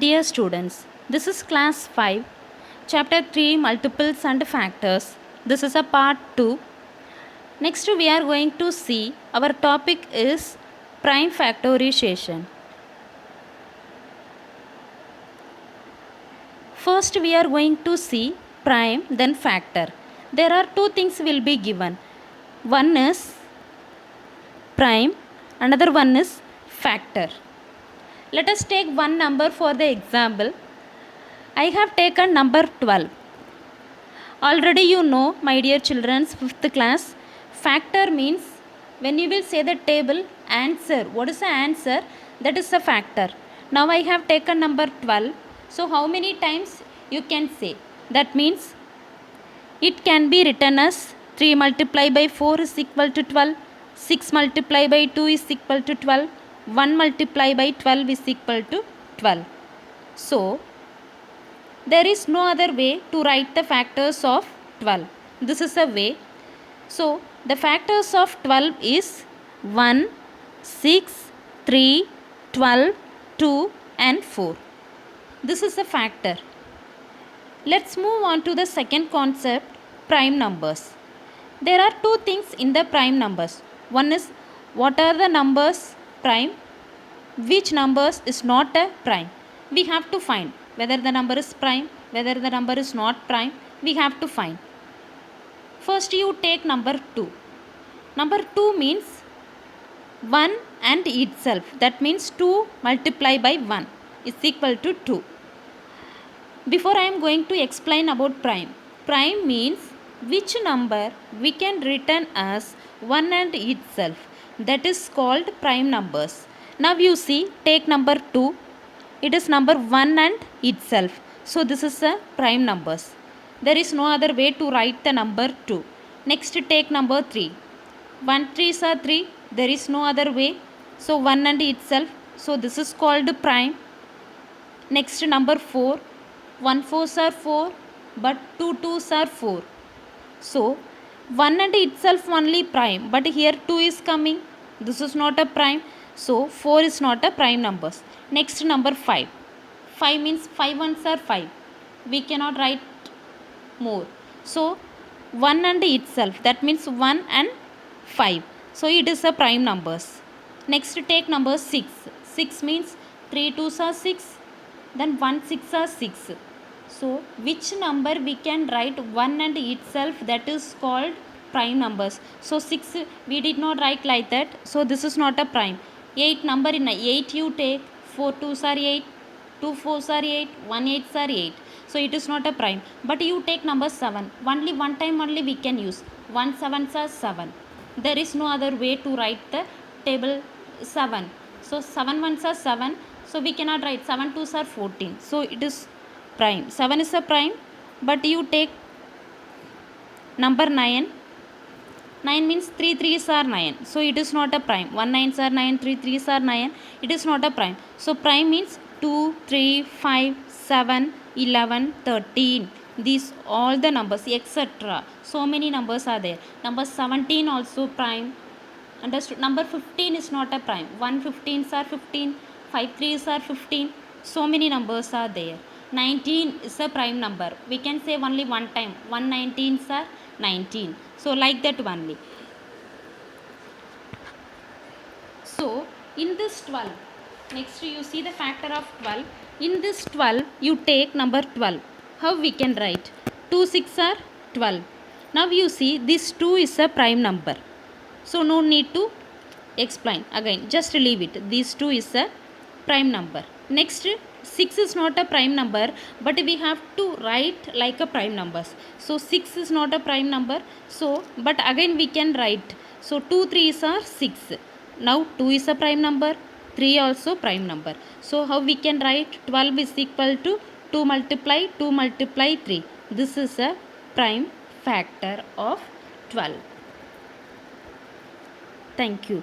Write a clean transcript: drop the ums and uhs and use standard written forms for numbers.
Dear students, this is class 5, chapter 3 multiples and factors. This is a part 2. Next we are going to see our topic is prime factorization. First we are going to see prime then factor. There are two things will be given. One is prime, another one is factor. Let us take one number for the example. I have taken number 12. Already you know, my dear children, 5th class, factor means when you will say the table answer. What is the answer? That is a factor. Now I have taken number 12. So how many times you can say? That means it can be written as 3 multiplied by 4 is equal to 12. 6 multiplied by 2 is equal to 12. 1 multiplied by 12 is equal to 12. So there is no other way to write the factors of 12. This is a way. So the factors of 12 is 1, 6, 3, 12, 2 and 4. This is a factor. Let's move on to the second concept, prime numbers. There are two things in the prime numbers. One is what are the numbers prime, which numbers is not a prime. We have to find whether the number is prime, whether the number is not prime. We have to find. First you take number 2. Number 2 means 1 and itself. That means 2 multiplied by 1 is equal to 2. Before I am going to explain about prime. Prime means which number we can written as 1 and itself. That is called prime numbers. Now you see, take number 2. It is number 1 and itself. So this is a prime numbers. There is no other way to write the number 2. Next take number 3. 1 3s are 3. There is no other way. So 1 and itself. So this is called prime. Next number 4. 1 4s are 4. But 2 2s are 4. So 1 and itself only prime. But here 2 is coming. This is not a prime. So 4 is not a prime numbers. Next number 5. 5 means 5 ones are 5. We cannot write more. So 1 and itself, that means 1 and 5. So it is a prime numbers. Next take number 6. 6 means 3 2s are 6. Then 1 6 are 6. So which number we can write 1 and itself, that is called prime numbers. So 6 we did not write like that. So this is not a prime. 8 number in 8 you take. 4 2s are 8. 2 4s are 8. 1 8s are 8. So it is not a prime. But you take number 7. Only one time only we can use. 1 7s are 7. There is no other way to write the table 7. So 7 1s are 7. So we cannot write 7 2s are 14. So it is prime. 7 is a prime. But you take number 9. 9 means 3 3s are 9. So it is not a prime. 1 9s are 9. 3 3s are 9. It is not a prime. So prime means 2, 3, 5, 7, 11, 13. These all the numbers etc. So many numbers are there. Number 17 also prime. Understood? Number 15 is not a prime. 1 15s are 15. 5 3s are 15. So many numbers are there. 19 is a prime number. We can say only one time. 1 19s are 19. So like that only. So in this 12, next you see the factor of 12. In this 12 you take number 12. How we can write? 2 6 are 12. Now you see this 2 is a prime number. So no need to explain. Again just leave it. This 2 is a prime number. Next 6 is not a prime number, but we have to write like a prime numbers. So 6 is not a prime number. So but again we can write. So 2 3s are 6. Now 2 is a prime number. 3 also prime number. So how we can write? 12 is equal to 2 multiply 3. This is a prime factor of 12. Thank you.